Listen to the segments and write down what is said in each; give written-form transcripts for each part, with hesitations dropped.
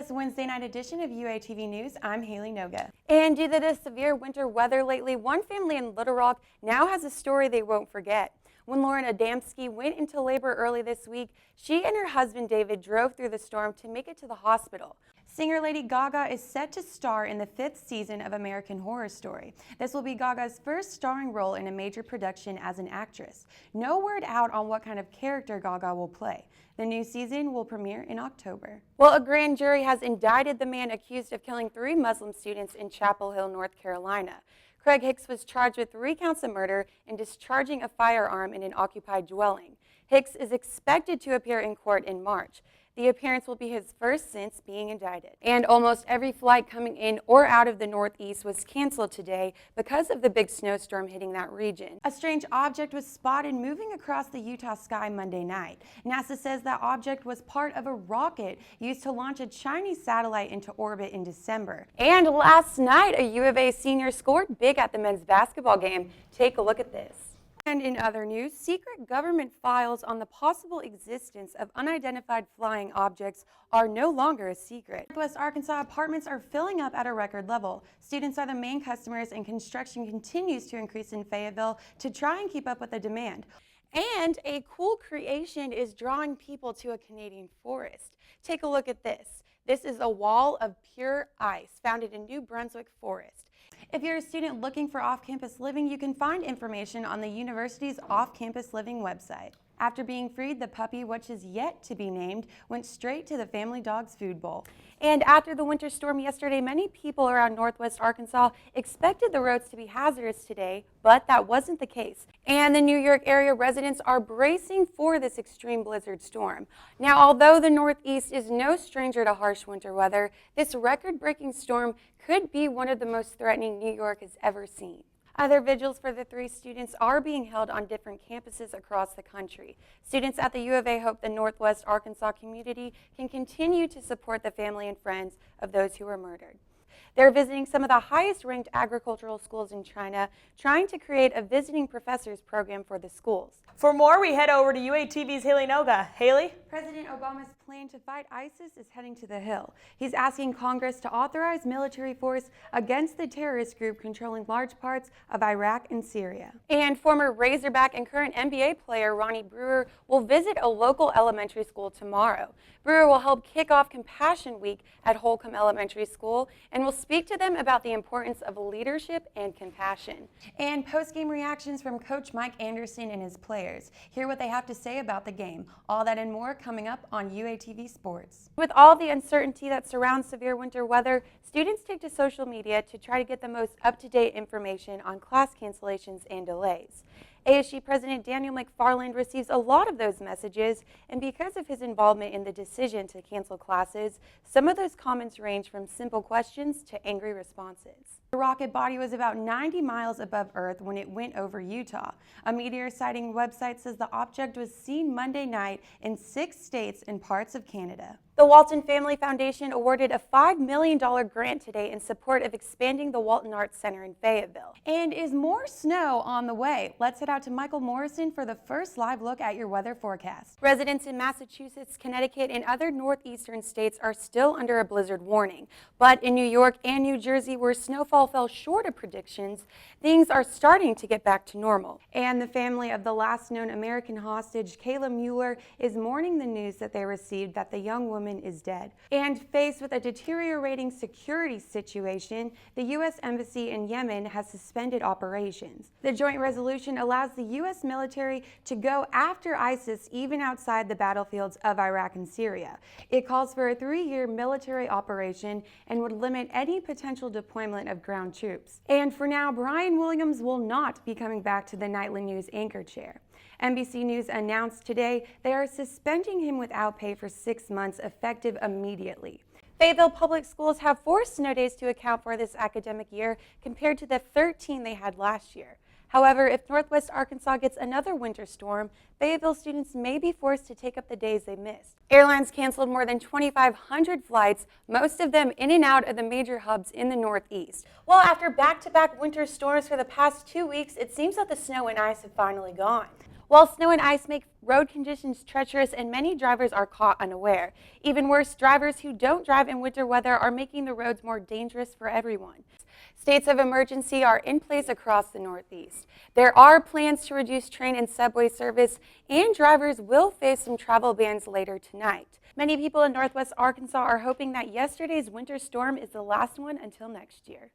this Wednesday night edition of UATV News. I'm Haley Noga. And due to the severe winter weather lately, one family in Little Rock now has a story they won't forget. When Lauren Adamski went into labor early this week, she and her husband David drove through the storm to make it to the hospital. Singer Lady Gaga is set to star in the 5th season of American Horror Story. This will be Gaga's first starring role in a major production as an actress. No word out on what kind of character Gaga will play. The new season will premiere in October. Well, a grand jury has indicted the man accused of killing 3 Muslim students in Chapel Hill, North Carolina. Craig Hicks was charged with 3 counts of murder and discharging a firearm in an occupied dwelling. Hicks is expected to appear in court in March. The appearance will be his first since being indicted. And almost every flight coming in or out of the Northeast was canceled today because of the big snowstorm hitting that region. A strange object was spotted moving across the Utah sky Monday night. NASA says that object was part of a rocket used to launch a Chinese satellite into orbit in December. And last night, a U of A senior scored big at the men's basketball game. Take a look at this. And in other news, secret government files on the possible existence of unidentified flying objects are no longer a secret. Northwest Arkansas apartments are filling up at a record level. Students are the main customers, and construction continues to increase in Fayetteville to try and keep up with the demand. And a cool creation is drawing people to a Canadian forest. Take a look at this. This is a wall of pure ice found in a New Brunswick forest. If you're a student looking for off-campus living, you can find information on the university's off-campus living website. After being freed, the puppy, which is yet to be named, went straight to the family dog's food bowl. And after the winter storm yesterday, many people around Northwest Arkansas expected the roads to be hazardous today, but that wasn't the case. And the New York area residents are bracing for this extreme blizzard storm. Now, although the Northeast is no stranger to harsh winter weather, this record-breaking storm could be one of the most threatening New York has ever seen. Other vigils for the 3 students are being held on different campuses across the country. Students at the U of A hope the Northwest Arkansas community can continue to support the family and friends of those who were murdered. They're visiting some of the highest-ranked agricultural schools in China, trying to create a visiting professors program for the schools. For more, we head over to UATV's Haley Noga. Haley? President Obama's plan to fight ISIS is heading to the Hill. He's asking Congress to authorize military force against the terrorist group controlling large parts of Iraq and Syria. And former Razorback and current NBA player Ronnie Brewer will visit a local elementary school tomorrow. Brewer will help kick off Compassion Week at Holcomb Elementary School and will speak to them about the importance of leadership and compassion. And post-game reactions from Coach Mike Anderson and his players. Hear what they have to say about the game. All that and more coming up on UATV Sports. With all the uncertainty that surrounds severe winter weather, students take to social media to try to get the most up-to-date information on class cancellations and delays. ASU President Daniel McFarland receives a lot of those messages, and because of his involvement in the decision to cancel classes, some of those comments range from simple questions to angry responses. The rocket body was about 90 miles above Earth when it went over Utah. A meteor sighting website says the object was seen Monday night in 6 states and parts of Canada. The Walton Family Foundation awarded a $5 million grant today in support of expanding the Walton Arts Center in Fayetteville. And is more snow on the way? Let's head out to Michael Morrison for the first live look at your weather forecast. Residents in Massachusetts, Connecticut, and other northeastern states are still under a blizzard warning. But in New York and New Jersey, where snowfall fell short of predictions, things are starting to get back to normal. And the family of the last known American hostage, Kayla Mueller, is mourning the news that they received that the young woman is dead. And faced with a deteriorating security situation, the U.S. Embassy in Yemen has suspended operations. The joint resolution allows the U.S. military to go after ISIS even outside the battlefields of Iraq and Syria. It calls for a 3-year military operation and would limit any potential deployment of ground troops. And for now, Brian Williams will not be coming back to the nightly news anchor chair. NBC News announced today they are suspending him without pay for 6 months, effective immediately. Fayetteville Public Schools have 4 snow days to account for this academic year compared to the 13 they had last year. However, if Northwest Arkansas gets another winter storm, Fayetteville students may be forced to take up the days they missed. Airlines canceled more than 2,500 flights, most of them in and out of the major hubs in the Northeast. Well, after back-to-back winter storms for the past 2 weeks, it seems that the snow and ice have finally gone. While snow and ice make road conditions treacherous and many drivers are caught unaware. Even worse, drivers who don't drive in winter weather are making the roads more dangerous for everyone. States of emergency are in place across the Northeast. There are plans to reduce train and subway service, and drivers will face some travel bans later tonight. Many people in Northwest Arkansas are hoping that yesterday's winter storm is the last one until next year.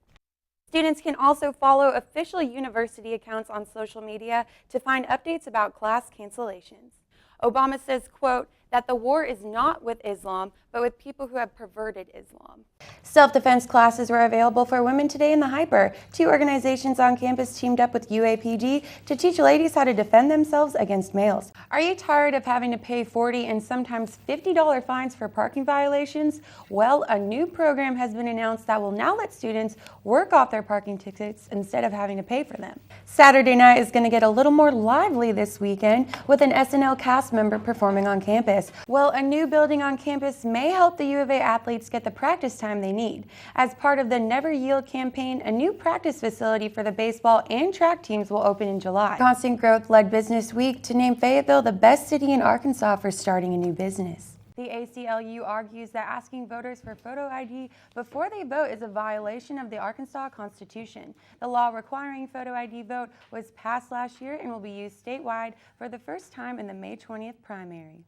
Students can also follow official university accounts on social media to find updates about class cancellations. Obama says, quote, that the war is not with Islam, but with people who have perverted Islam. Self-defense classes were available for women today in the Hyper. 2 organizations on campus teamed up with UAPD to teach ladies how to defend themselves against males. Are you tired of having to pay $40 and sometimes $50 fines for parking violations? Well, a new program has been announced that will now let students work off their parking tickets instead of having to pay for them. Saturday night is going to get a little more lively this weekend with an SNL cast member performing on campus. Well, a new building on campus may help the U of A athletes get the practice time they need. As part of the Never Yield campaign, a new practice facility for the baseball and track teams will open in July. Constant Growth led Business Week to name Fayetteville the best city in Arkansas for starting a new business. The ACLU argues that asking voters for photo ID before they vote is a violation of the Arkansas Constitution. The law requiring photo ID vote was passed last year and will be used statewide for the first time in the May 20th primary.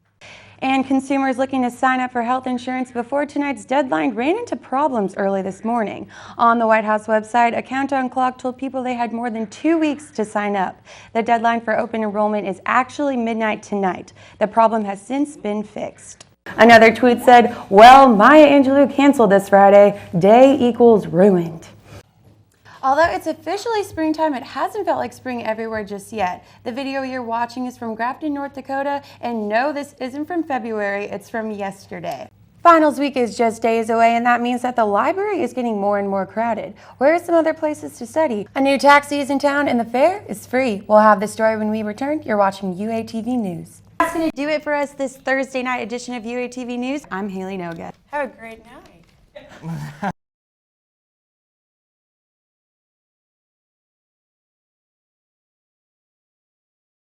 And consumers looking to sign up for health insurance before tonight's deadline ran into problems early this morning. On the White House website, a countdown clock told people they had more than 2 weeks to sign up. The deadline for open enrollment is actually midnight tonight. The problem has since been fixed. Another tweet said, well, Maya Angelou canceled this Friday. Day equals ruined. Although it's officially springtime, it hasn't felt like spring everywhere just yet. The video you're watching is from Grafton, North Dakota, and no, this isn't from February, it's from yesterday. Finals week is just days away, and that means that the library is getting more and more crowded. Where are some other places to study? A new taxi is in town, and the fare is free. We'll have the story when we return. You're watching UATV News. That's going to do it for us this Thursday night edition of UATV News. I'm Haley Noga. Have a great night.